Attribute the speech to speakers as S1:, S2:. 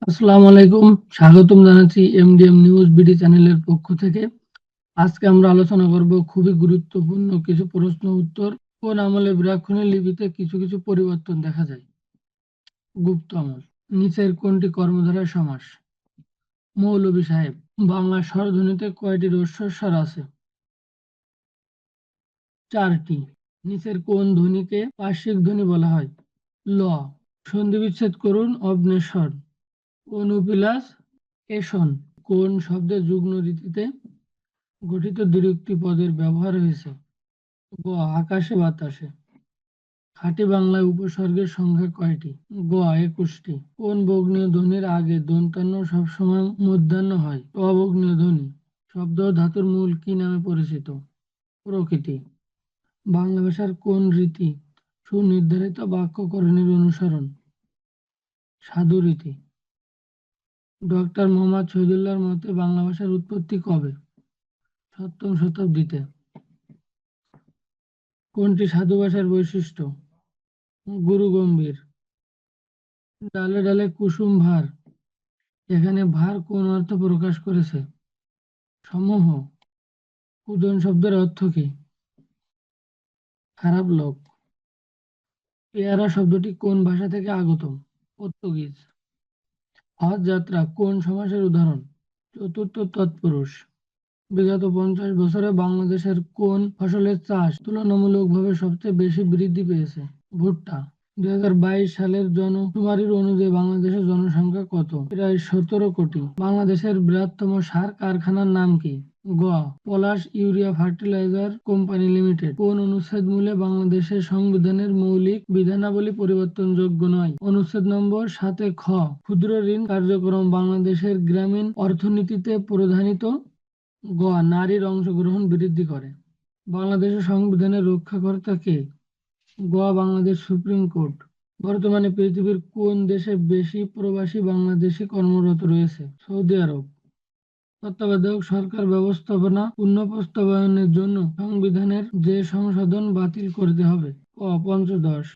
S1: আসসালামু আলাইকুম, স্বাগতম জানাচ্ছি এমডিএম নিউজ বিডি চ্যানেলের পক্ষ থেকে। আজকে আমরা আলোচনা করব খুবই গুরুত্বপূর্ণ কিছু প্রশ্ন উত্তর। কোন আমলে ব্রাহ্মণী লিপিতে কিছু কিছু পরিবর্তন দেখা যায়? গুপ্ত আমল। নিচের কোনটি কর্মধারয় সমাস? মৌলভী সাহেব। বাংলা স্বরধ্বনিতে কয়টি রস্বস্বর আছে? 4টি। নিচের কোন ধ্বনিকে পার্শ্বিক ধ্বনি বলা হয়? ল। সন্ধিবিচ্ছেদ করুন অবনেষণ। অনুপ্লাস এষণ। কোন শব্দে যুগ্ম রীতিতে গঠিত দ্বিরুক্তি পদের ব্যবহার হয়েছে? গ। আকাশে বাতাসে। খাঁটি বাংলায় উপসর্গের সংখ্যা কয়টি? গ। 21টি। কোন বর্গীয় ধ্বনির আগে দন্তান্ন সবসময় মূর্ধন্য হয়? অবর্গীয় ধ্বনি। শব্দ ও ধাতুর মূল কি নামে পরিচিত? প্রকৃতি। বাংলা ভাষার কোন রীতি সুনির্ধারিত বাক্যকরণের অনুসরণ? সাধু রীতি। ডক্টর মোহাম্মদ শহীদুল্লাহর মতে বাংলা ভাষার উৎপত্তি কবে? 7ম শতাব্দীতে। কোনটি সাধু ভাষার বৈশিষ্ট্য? গুরু গম্ভীর। ডালে ডালে কুসুম ভার, এখানে ভার কোন অর্থ প্রকাশ করেছে? সমূহ। কুদন শব্দের অর্থ কি? খারাপ লোক। পেয়ারা শব্দটি কোন ভাষা থেকে আগত? পর্তুগিজ। হজ যাত্রা কোন সমাসের উদাহরণ? চতুর্থ তৎপুরুষ। বিগত 50 বছরে বাংলাদেশের কোন ফসলের চাষ তুলনামূলকভাবে সবচেয়ে বেশি বৃদ্ধি পেয়েছে? ভুট্টা। 2022 সালের জনশুমারির অনুযায়ী বাংলাদেশের জনসংখ্যা কত? প্রায় 17 কোটি। বাংলাদেশের বৃহত্তম সার কারখানার নাম কি? গ। পলাশ ইউরিয়া ফার্টিলাইজার কোম্পানি লিমিটেড। কোন অনুচ্ছেদ মূলে বাংলাদেশের সংবিধানের মৌলিক বিধানাবলী পরিবর্তনযোগ্য নয়? অনুচ্ছেদ নম্বর 7 খ। ক্ষুদ্র ঋণ কার্যক্রম বাংলাদেশের গ্রামীণ অর্থনীতিতে প্রধানিত। গ। নারীর অংশগ্রহণ বৃদ্ধি করে। বাংলাদেশের সংবিধানের রক্ষাকর্তা কে? গ। Bangladesh supreme court. বর্তমানে পৃথিবীর কোন দেশে বেশি প্রবাসী বাংলাদেশি কর্মরত রয়েছে? সৌদি আরব। তত্ত্বাবধায়ক সরকার ব্যবস্থাপনা পুনঃপ্রস্তাবনের জন্য সংবিধানের যে সংশোধন বাতিল করতে হবে? ক। পঞ্চদশ।